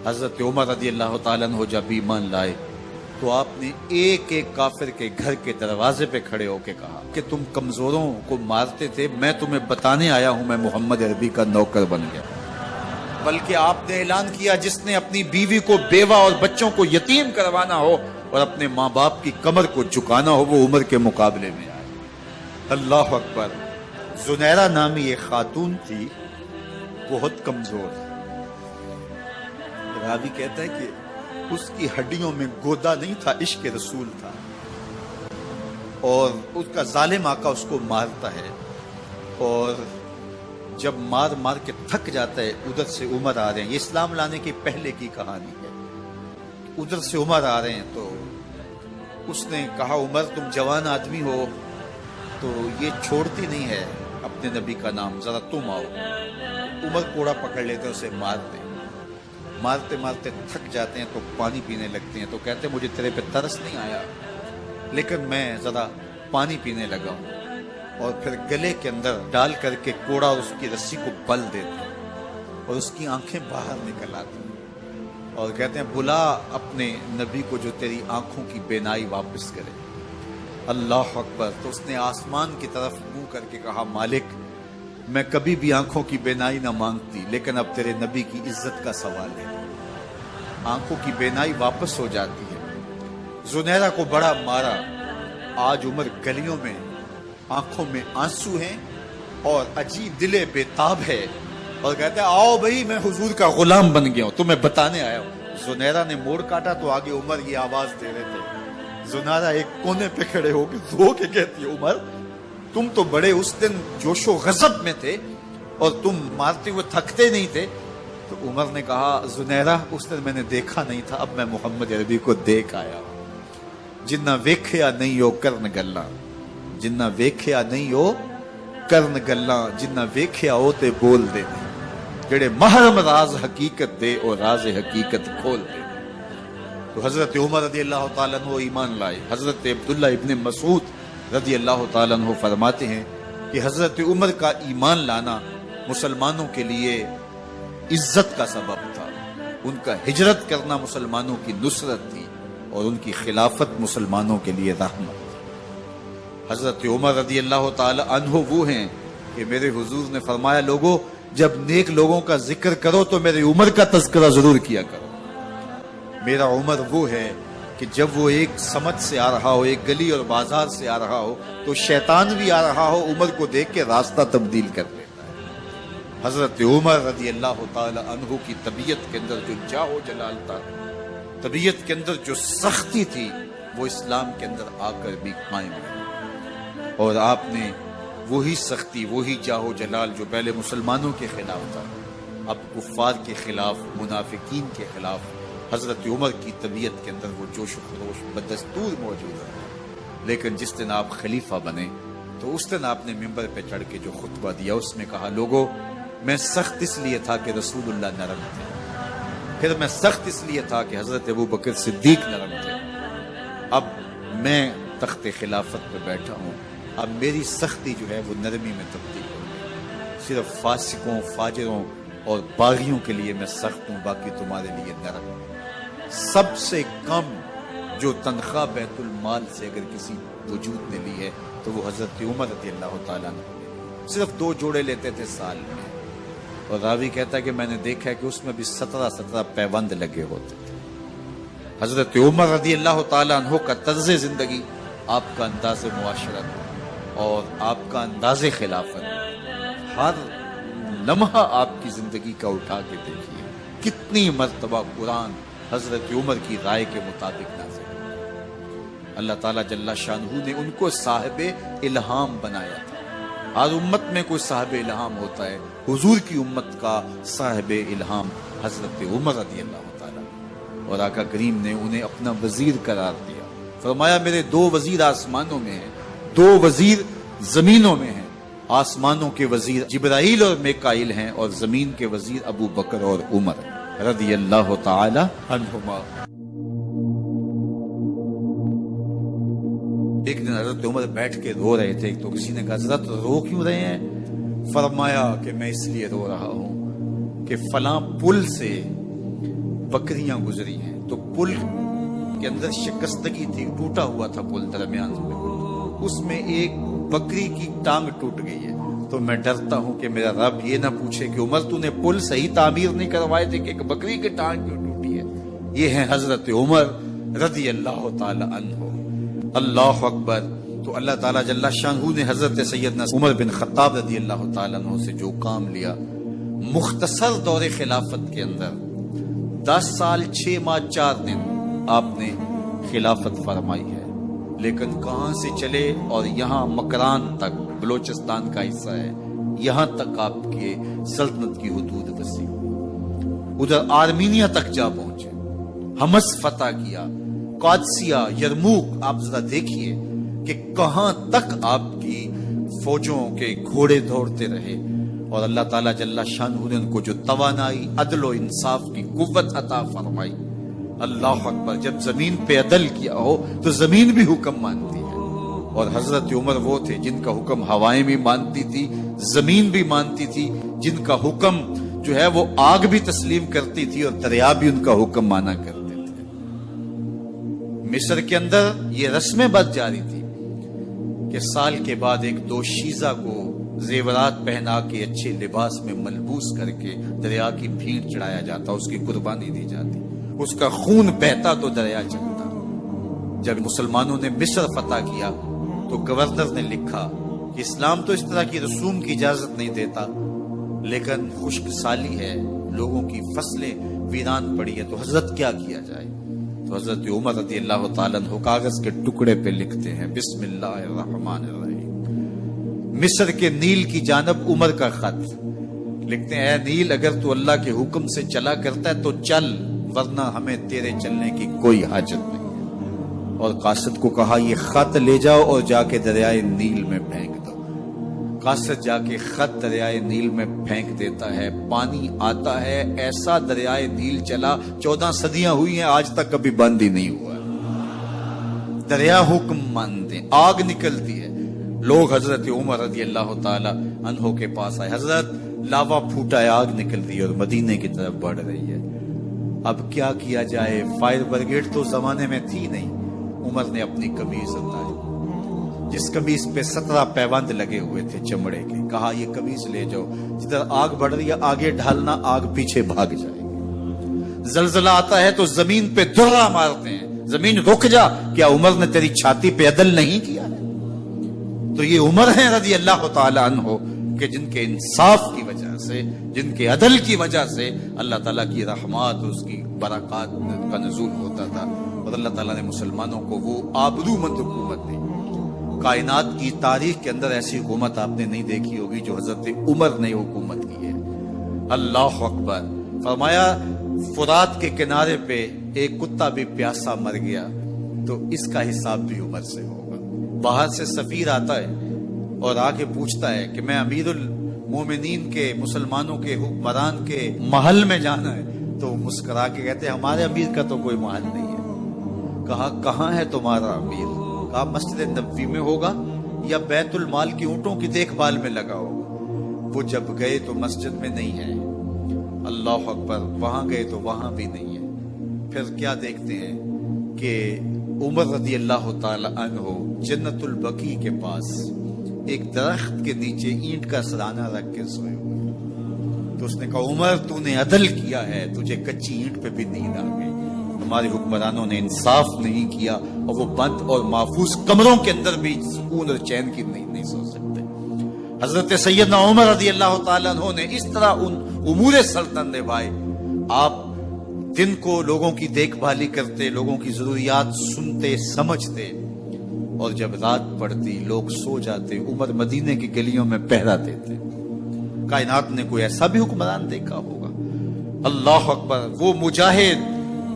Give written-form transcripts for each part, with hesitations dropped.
حضرت عمر رضی اللہ تعالیٰ عنہ جب ایمان لائے تو آپ نے ایک ایک کافر کے گھر کے دروازے پہ کھڑے ہو کے کہا کہ تم کمزوروں کو مارتے تھے، میں تمہیں بتانے آیا ہوں میں محمد عربی کا نوکر بن گیا۔ بلکہ آپ نے اعلان کیا جس نے اپنی بیوی کو بیوہ اور بچوں کو یتیم کروانا ہو اور اپنے ماں باپ کی کمر کو جھکانا ہو وہ عمر کے مقابلے میں آئے۔ اللہ اکبر۔ زنیرہ نامی ایک خاتون تھی، بہت کمزور، راوی کہتا ہے کہ اس کی ہڈیوں میں گودا نہیں تھا، عشق رسول تھا، اور اس کا ظالم آقا اس کو مارتا ہے، اور جب مار مار کے تھک جاتا ہے ادھر سے عمر آ رہے ہیں، یہ اسلام لانے کے پہلے کی کہانی ہے، ادھر سے عمر آ رہے ہیں تو اس نے کہا عمر تم جوان آدمی ہو تو یہ چھوڑتی نہیں ہے اپنے نبی کا نام، ذرا تم آؤ۔ عمر کوڑا پکڑ لیتے اسے مارتے مارتے مارتے تھک جاتے ہیں تو پانی پینے لگتے ہیں، تو کہتے ہیں مجھے تیرے پہ ترس نہیں آیا لیکن میں ذرا پانی پینے لگا ہوں، اور پھر گلے کے اندر ڈال کر کے کوڑا اور اس کی رسی کو بل دیتے ہیں اور اس کی آنکھیں باہر نکل آتی ہیں اور کہتے ہیں بلا اپنے نبی کو جو تیری آنکھوں کی بینائی واپس کرے۔ اللہ اکبر۔ تو اس نے آسمان کی طرف منہ کر کے کہا مالک میں کبھی بھی آنکھوں کی بینائی نہ مانگتی لیکن اب تیرے نبی کی عزت کا سوال ہے۔ آنکھوں کی بینائی واپس ہو جاتی ہے۔ زنیرہ کو بڑا مارا، آج عمر گلیوں میں آنکھوں میں آنسو ہیں اور عجیب دل بے تاب ہے اور کہتا ہے آؤ بھئی میں حضور کا غلام بن گیا ہوں، تمہیں بتانے آیا ہوں۔ زنیرہ نے موڑ کاٹا تو آگے عمر یہ آواز دے رہے تھے۔ زنیرہ ایک کونے پہ کھڑے ہو کے رو کے کہتی ہے عمر تم تو بڑے اس دن جوش و غضب میں تھے اور تم مارتے ہوئے تھکتے نہیں تھے۔ تو عمر نے کہا زنیرہ اس دن میں نے دیکھا نہیں تھا، اب میں محمد عربی کو دیکھ آیا ہوں۔ جنہ ویکھیا نہیں ہو کرن گلاں، جنہ ویکھیا نہیں ہو کرن گلاں، جنہ ویکھیا ہو تے بول دے، جڑے محرم راز حقیقت دے اور راز حقیقت کھول دے۔ تو حضرت عمر رضی اللہ تعالیٰ عنہ ایمان لائے۔ حضرت عبداللہ ابن مسعود رضی اللہ تعالیٰ عنہ فرماتے ہیں کہ حضرت عمر کا ایمان لانا مسلمانوں کے لیے عزت کا سبب تھا، ان کا ہجرت کرنا مسلمانوں کی نصرت تھی اور ان کی خلافت مسلمانوں کے لیے رحمت تھی۔ حضرت عمر رضی اللہ تعالی عنہ وہ ہیں کہ میرے حضور نے فرمایا لوگوں جب نیک لوگوں کا ذکر کرو تو میرے عمر کا تذکرہ ضرور کیا کرو۔ میرا عمر وہ ہے کہ جب وہ ایک سمت سے آ رہا ہو، ایک گلی اور بازار سے آ رہا ہو تو شیطان بھی آ رہا ہو، عمر کو دیکھ کے راستہ تبدیل کر لیتا ہے۔ حضرت عمر رضی اللہ تعالی عنہ کی طبیعت کے اندر جو جاہ و جلال تھا، طبیعت کے اندر جو سختی تھی، وہ اسلام کے اندر آ کر بھی قائم ہے، اور آپ نے وہی سختی، وہی جاہ و جلال جو پہلے مسلمانوں کے خلاف تھا، اب کفار کے خلاف، منافقین کے خلاف حضرت عمر کی طبیعت کے اندر وہ جوش و خروش بدستور موجود ہے۔ لیکن جس دن آپ خلیفہ بنے تو اس دن آپ نے ممبر پہ چڑھ کے جو خطبہ دیا اس میں کہا لوگوں میں سخت اس لیے تھا کہ رسول اللہ نرم تھے، پھر میں سخت اس لیے تھا کہ حضرت ابوبکر صدیق نرم تھے، اب میں تخت خلافت پہ بیٹھا ہوں، اب میری سختی جو ہے وہ نرمی میں تبدیل ہوگی، صرف فاسقوں، فاجروں اور باغیوں کے لیے میں سخت ہوں، باقی تمہارے لیے نرم ہوں۔ سب سے کم جو تنخواہ بیت المال سے اگر کسی وجود نے لی ہے تو وہ حضرت عمر رضی اللہ تعالیٰ عنہ صرف 2 جوڑے لیتے تھے سال میں، اور راوی کہتا ہے کہ میں نے دیکھا ہے کہ اس میں بھی 17 پیوند لگے ہوتے تھے۔ حضرت عمر رضی اللہ تعالیٰ عنہ کا طرز زندگی، آپ کا انداز معاشرت اور آپ کا انداز خلافت، ہر لمحہ آپ کی زندگی کا اٹھا کے دیکھیے کتنی مرتبہ قرآن حضرت عمر کی رائے کے مطابق نازل ہے۔ اللہ تعالیٰ جل شانہ نے ان کو صاحب الہام بنایا تھا۔ ہر امت میں کوئی صاحب الہام ہوتا ہے، حضور کی امت کا صاحب الہام حضرت عمر رضی اللہ تعالیٰ، اور آقا کریم نے انہیں اپنا وزیر قرار دیا۔ فرمایا میرے 2 وزیر آسمانوں میں ہیں، 2 وزیر زمینوں میں ہیں، آسمانوں کے وزیر جبرائیل اور میکائیل ہیں اور زمین کے وزیر ابو بکر اور عمر رضی اللہ تعالی عنہما۔ ایک دن حضرت عمر بیٹھ کے رو رہے تھے تو کسی نے کہا حضرت رو کیوں رہے ہیں؟ فرمایا کہ میں اس لیے رو رہا ہوں کہ فلاں پل سے بکریاں گزری ہیں، تو پل کے اندر شکستگی تھی، ٹوٹا ہوا تھا پل درمیان میں، اس میں ایک بکری کی ٹانگ ٹوٹ گئی ہے۔ تو میں ڈرتا ہوں کہ میرا رب یہ نہ پوچھے کہ عمر تو نے پل صحیح تعمیر نہیں کروائے تھے کہ ایک بکری کی ٹانگ کیوں ٹوٹی ہے۔ یہ ہیں حضرت عمر رضی اللہ تعالی عنہ۔ اللہ اکبر۔ تو اللہ تعالیٰ جل شانہ نے حضرت سیدنا عمر بن خطاب رضی اللہ تعالیٰ عنہ سے جو کام لیا، مختصر دور خلافت کے اندر 10 سال 6 ماہ 4 دن آپ نے خلافت فرمائی ہے، لیکن کہاں سے چلے اور یہاں مکران تک، بلوچستان کا حصہ ہے، یہاں تک آپ کے سلطنت کی حدود وسیع، ادھر آرمینیا تک جا پہنچے، حمص فتح کیا، قادسیہ، یرموک۔ آپ ذرا دیکھیے کہ کہاں تک آپ کی فوجوں کے گھوڑے دوڑتے رہے، اور اللہ تعالیٰ جل شانہ نے ان کو جو توانائی، عدل و انصاف کی قوت عطا فرمائی۔ اللہ اکبر۔ جب زمین پہ عدل کیا ہو تو زمین بھی حکم مانتی ہے، اور حضرت عمر وہ تھے جن کا حکم ہوائیں بھی مانتی تھی، زمین بھی مانتی تھی، جن کا حکم جو ہے وہ آگ بھی تسلیم کرتی تھی اور دریا بھی ان کا حکم مانا کرتے تھے۔ مصر کے اندر یہ رسمیں بد جاری تھی کہ سال کے بعد ایک دوشیزہ کو زیورات پہنا کے اچھے لباس میں ملبوس کر کے دریا کی بھیڑ چڑھایا جاتا، اس کی قربانی دی جاتی، اس کا خون بہتا تو دریا چلتا۔ جب مسلمانوں نے مصر فتح کیا تو گورنر نے لکھا کہ اسلام تو اس طرح کی رسوم کی اجازت نہیں دیتا، لیکن خشک سالی ہے، لوگوں کی فصلیں ویران پڑی ہے، تو حضرت کیا کیا جائے؟ تو حضرت عمر رضی اللہ تعالیٰ عنہ کاغذ کے ٹکڑے پہ لکھتے ہیں بسم اللہ الرحمن الرحیم، مصر کے نیل کی جانب عمر کا خط لکھتے ہیں، اے نیل اگر تو اللہ کے حکم سے چلا کرتا ہے تو چل، ورنہ ہمیں تیرے چلنے کی کوئی حاجت نہیں ہے۔ اور قاصد کو کہا یہ خط لے جاؤ اور جا کے دریائے نیل میں پھینک دو۔ قاصد جا کے خط دریائے نیل میں پھینک دیتا ہے، پانی آتا ہے، ایسا دریائے نیل چلا 14 صدیاں ہوئی ہیں آج تک کبھی بند ہی نہیں ہوا۔ دریا حکم مانتے، آگ نکلتی ہے، لوگ حضرت عمر رضی اللہ تعالی عنہ کے پاس آئے، حضرت لاوا پھوٹا ہے، آگ نکل رہی ہے اور مدینے کی طرف بڑھ رہی ہے، اب کیا کیا جائے؟ فائر بریگیڈ تو زمانے میں تھی نہیں۔ عمر نے اپنی قمیض اتاری، جس قمیض پہ 17 پیوند لگے ہوئے تھے چمڑے کے، کہا یہ قمیض لے جاؤ، جدھر آگ بڑھ رہی ہے آگے ڈھالنا، آگ پیچھے بھاگ جائے گی۔ زلزلہ آتا ہے تو زمین پہ درہ مارتے ہیں، زمین رک جا، کیا عمر نے تیری چھاتی پہ عدل نہیں کیا ہے؟ تو یہ عمر ہیں رضی اللہ تعالی عنہ کہ جن کے انصاف کی وجہ سے، جن کے عدل کی وجہ سے اللہ تعالیٰ کی رحمات، اس کی برکات کا نزول ہوتا تھا، اور اللہ تعالیٰ نے مسلمانوں کو وہ آبرو مند حکومت دی۔ کائنات کی تاریخ کے اندر ایسی حکومت آپ نے نہیں دیکھی ہوگی جو حضرت عمر نے حکومت کی ہے۔ اللہ اکبر۔ فرمایا فرات کے کنارے پہ ایک کتا بھی پیاسا مر گیا تو اس کا حساب بھی عمر سے ہوگا۔ باہر سے سفیر آتا ہے اور آ کے پوچھتا ہے کہ میں امیر المومنین کے، مسلمانوں کے حکمران کے محل میں جانا ہے، تو مسکرا کے کہتے ہیں ہمارے امیر کا تو کوئی محل نہیں ہے۔ کہا کہاں ہے تمہارا امیر؟ کہا مسجد نبوی میں ہوگا یا بیت المال کی اونٹوں کی دیکھ بھال میں لگا ہوگا۔ وہ جب گئے تو مسجد میں نہیں ہے، اللہ اکبر، وہاں گئے تو وہاں بھی نہیں ہے۔ پھر کیا دیکھتے ہیں کہ عمر رضی اللہ تعالی عنہ جنت البقیع کے پاس ایک درخت کے نیچے اینٹ کا سرانہ رکھ کے سوئے ہوئے، تو اس نے کہا عمر تو نے عدل کیا ہے، تجھے کچی اینٹ پہ بھی نیند آ گئی، ہمارے حکمرانوں نے انصاف نہیں کیا، اور وہ بند اور محفوظ کمروں کے اندر بھی سکون اور چین کی نہیں سو سکتے۔ حضرت سیدنا عمر رضی اللہ تعالیٰ عنہ نے اس طرح ان امور سلطنت نبھائے۔ آپ دن کو لوگوں کی دیکھ بھالی کرتے، لوگوں کی ضروریات سنتے سمجھتے، اور جب رات پڑتی لوگ سو جاتے، عمر مدینے کی گلیوں میں پہرا دیتے۔ کائنات نے کوئی ایسا بھی حکمران دیکھا ہوگا؟ اللہ اکبر۔ وہ مجاہد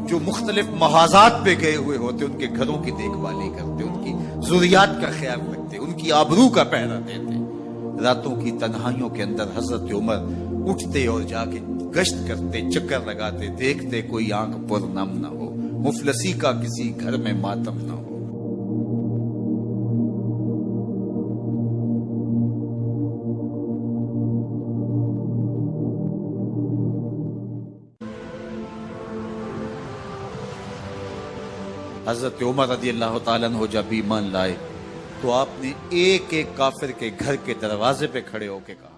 جو مختلف محاذات پہ گئے ہوئے ہوتے، ان کے گھروں کی دیکھ بھالی کرتے، ان کی ضروریات کا خیال رکھتے، ان کی آبرو کا پہرا دیتے۔ راتوں کی تنہائیوں کے اندر حضرت عمر اٹھتے اور جا کے گشت کرتے، چکر لگاتے، دیکھتے کوئی آنکھ پر نم نہ ہو، مفلسی کا کسی گھر میں ماتم نہ ہو۔ حضرت عمر رضی اللہ تعالیٰ عنہ جب ایمان لائے تو آپ نے ایک ایک کافر کے گھر کے دروازے پہ کھڑے ہو کے کہا